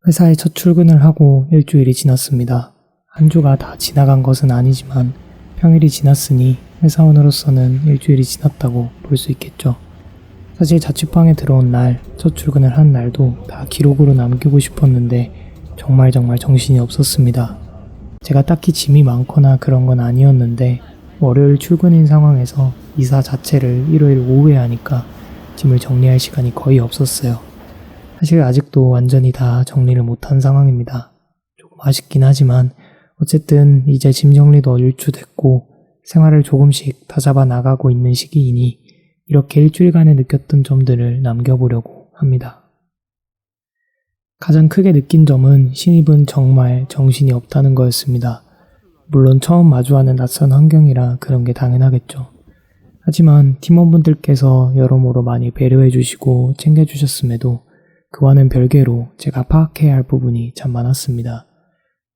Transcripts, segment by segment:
회사에 첫 출근을 하고 일주일이 지났습니다. 한 주가 다 지나간 것은 아니지만 평일이 지났으니 회사원으로서는 일주일이 지났다고 볼 수 있겠죠. 사실 자취방에 들어온 날, 첫 출근을 한 날도 다 기록으로 남기고 싶었는데 정말 정신이 없었습니다. 제가 딱히 짐이 많거나 그런 건 아니었는데 월요일 출근인 상황에서 이사 자체를 일요일 오후에 하니까 짐을 정리할 시간이 거의 없었어요. 사실 아직도 완전히 다 정리를 못한 상황입니다. 조금 아쉽긴 하지만 어쨌든 이제 짐 정리도 일주됐고 생활을 조금씩 다잡아 나가고 있는 시기이니 이렇게 일주일간에 느꼈던 점들을 남겨보려고 합니다. 가장 크게 느낀 점은 신입은 정말 정신이 없다는 거였습니다. 물론 처음 마주하는 낯선 환경이라 그런 게 당연하겠죠. 하지만 팀원분들께서 여러모로 많이 배려해 주시고 챙겨주셨음에도 그와는 별개로 제가 파악해야 할 부분이 참 많았습니다.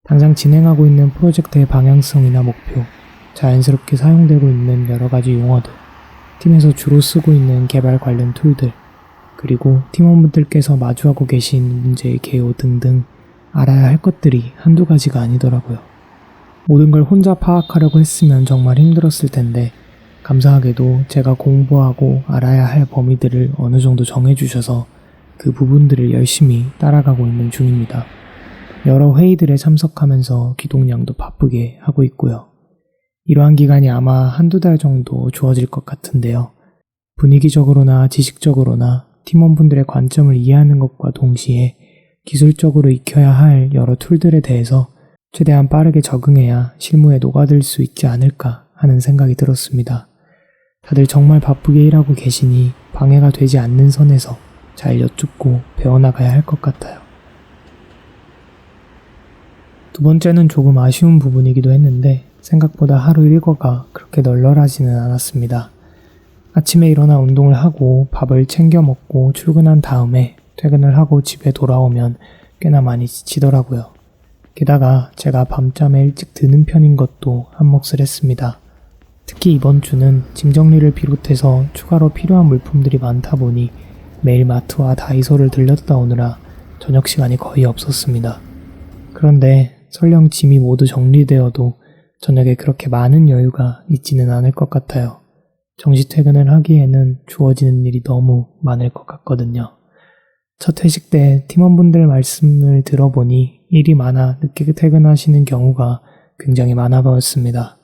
당장 진행하고 있는 프로젝트의 방향성이나 목표, 자연스럽게 사용되고 있는 여러 가지 용어들, 팀에서 주로 쓰고 있는 개발 관련 툴들, 그리고 팀원분들께서 마주하고 계신 문제의 개요 등등 알아야 할 것들이 한두 가지가 아니더라고요. 모든 걸 혼자 파악하려고 했으면 정말 힘들었을 텐데 감사하게도 제가 공부하고 알아야 할 범위들을 어느 정도 정해주셔서 그 부분들을 열심히 따라가고 있는 중입니다. 여러 회의들에 참석하면서 기동량도 바쁘게 하고 있고요. 이러한 기간이 아마 한두 달 정도 주어질 것 같은데요. 분위기적으로나 지식적으로나 팀원분들의 관점을 이해하는 것과 동시에 기술적으로 익혀야 할 여러 툴들에 대해서 최대한 빠르게 적응해야 실무에 녹아들 수 있지 않을까 하는 생각이 들었습니다. 다들 정말 바쁘게 일하고 계시니 방해가 되지 않는 선에서 잘 여쭙고 배워나가야 할 것 같아요. 두 번째는 조금 아쉬운 부분이기도 했는데 생각보다 하루 일과가 그렇게 널널하지는 않았습니다. 아침에 일어나 운동을 하고 밥을 챙겨 먹고 출근한 다음에 퇴근을 하고 집에 돌아오면 꽤나 많이 지치더라고요. 게다가 제가 밤잠에 일찍 드는 편인 것도 한몫을 했습니다. 특히 이번 주는 짐 정리를 비롯해서 추가로 필요한 물품들이 많다 보니 매일 마트와 다이소를 들렸다 오느라 저녁 시간이 거의 없었습니다. 그런데 설령 짐이 모두 정리되어도 저녁에 그렇게 많은 여유가 있지는 않을 것 같아요. 정시 퇴근을 하기에는 주어지는 일이 너무 많을 것 같거든요. 첫 회식 때 팀원분들 말씀을 들어보니 일이 많아 늦게 퇴근하시는 경우가 굉장히 많아 보였습니다.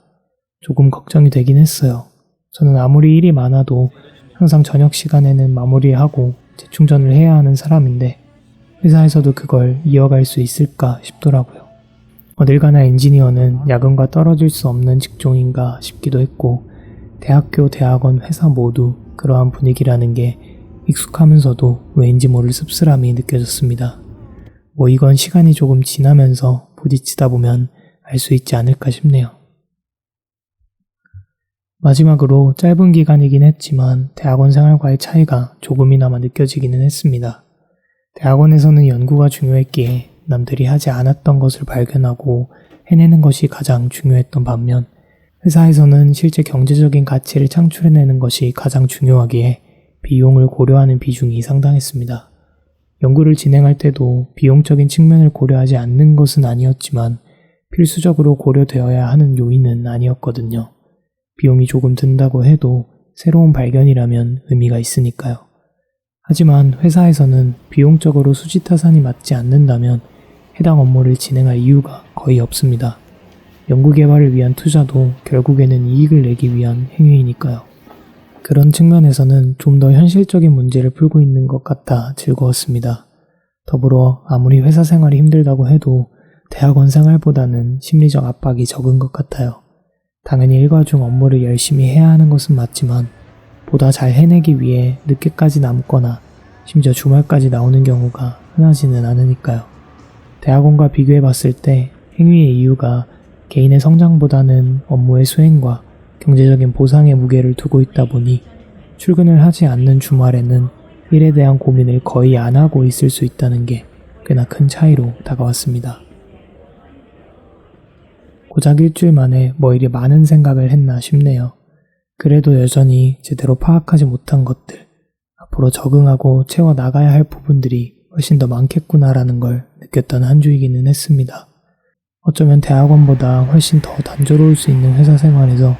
조금 걱정이 되긴 했어요. 저는 아무리 일이 많아도 항상 저녁 시간에는 마무리하고 재충전을 해야 하는 사람인데 회사에서도 그걸 이어갈 수 있을까 싶더라고요. 어딜 가나 엔지니어는 야근과 떨어질 수 없는 직종인가 싶기도 했고 대학교, 대학원, 회사 모두 그러한 분위기라는 게 익숙하면서도 왠지 모를 씁쓸함이 느껴졌습니다. 이건 시간이 조금 지나면서 부딪히다 보면 알 수 있지 않을까 싶네요. 마지막으로 짧은 기간이긴 했지만 대학원 생활과의 차이가 조금이나마 느껴지기는 했습니다. 대학원에서는 연구가 중요했기에 남들이 하지 않았던 것을 발견하고 해내는 것이 가장 중요했던 반면 회사에서는 실제 경제적인 가치를 창출해내는 것이 가장 중요하기에 비용을 고려하는 비중이 상당했습니다. 연구를 진행할 때도 비용적인 측면을 고려하지 않는 것은 아니었지만 필수적으로 고려되어야 하는 요인은 아니었거든요. 비용이 조금 든다고 해도 새로운 발견이라면 의미가 있으니까요. 하지만 회사에서는 비용적으로 수지타산이 맞지 않는다면 해당 업무를 진행할 이유가 거의 없습니다. 연구개발을 위한 투자도 결국에는 이익을 내기 위한 행위이니까요. 그런 측면에서는 좀 더 현실적인 문제를 풀고 있는 것 같아 즐거웠습니다. 더불어 아무리 회사 생활이 힘들다고 해도 대학원 생활보다는 심리적 압박이 적은 것 같아요. 당연히 일과 중 업무를 열심히 해야 하는 것은 맞지만 보다 잘 해내기 위해 늦게까지 남거나 심지어 주말까지 나오는 경우가 흔하지는 않으니까요. 대학원과 비교해봤을 때 행위의 이유가 개인의 성장보다는 업무의 수행과 경제적인 보상의 무게를 두고 있다 보니 출근을 하지 않는 주말에는 일에 대한 고민을 거의 안 하고 있을 수 있다는 게 꽤나 큰 차이로 다가왔습니다. 고작 일주일 만에 이리 많은 생각을 했나 싶네요. 그래도 여전히 제대로 파악하지 못한 것들, 앞으로 적응하고 채워나가야 할 부분들이 훨씬 더 많겠구나라는 걸 느꼈습니다. 느꼈던 한 주이기는 했습니다. 어쩌면 대학원보다 훨씬 더 단조로울 수 있는 회사 생활에서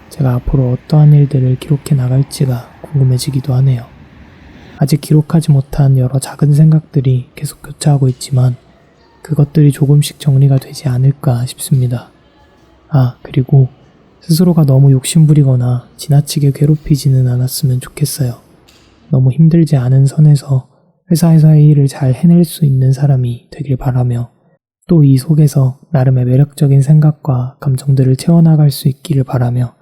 제가 앞으로 어떠한 일들을 기록해 나갈지가 궁금해지기도 하네요. 아직 기록하지 못한 여러 작은 생각들이 계속 교차하고 있지만 그것들이 조금씩 정리가 되지 않을까 싶습니다. 그리고 스스로가 너무 욕심부리거나 지나치게 괴롭히지는 않았으면 좋겠어요. 너무 힘들지 않은 선에서 회사에서의 일을 잘 해낼 수 있는 사람이 되길 바라며 또 이 속에서 나름의 매력적인 생각과 감정들을 채워나갈 수 있기를 바라며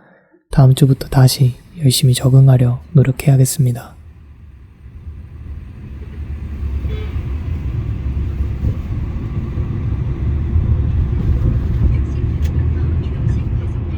다음 주부터 다시 열심히 적응하려 노력해야겠습니다.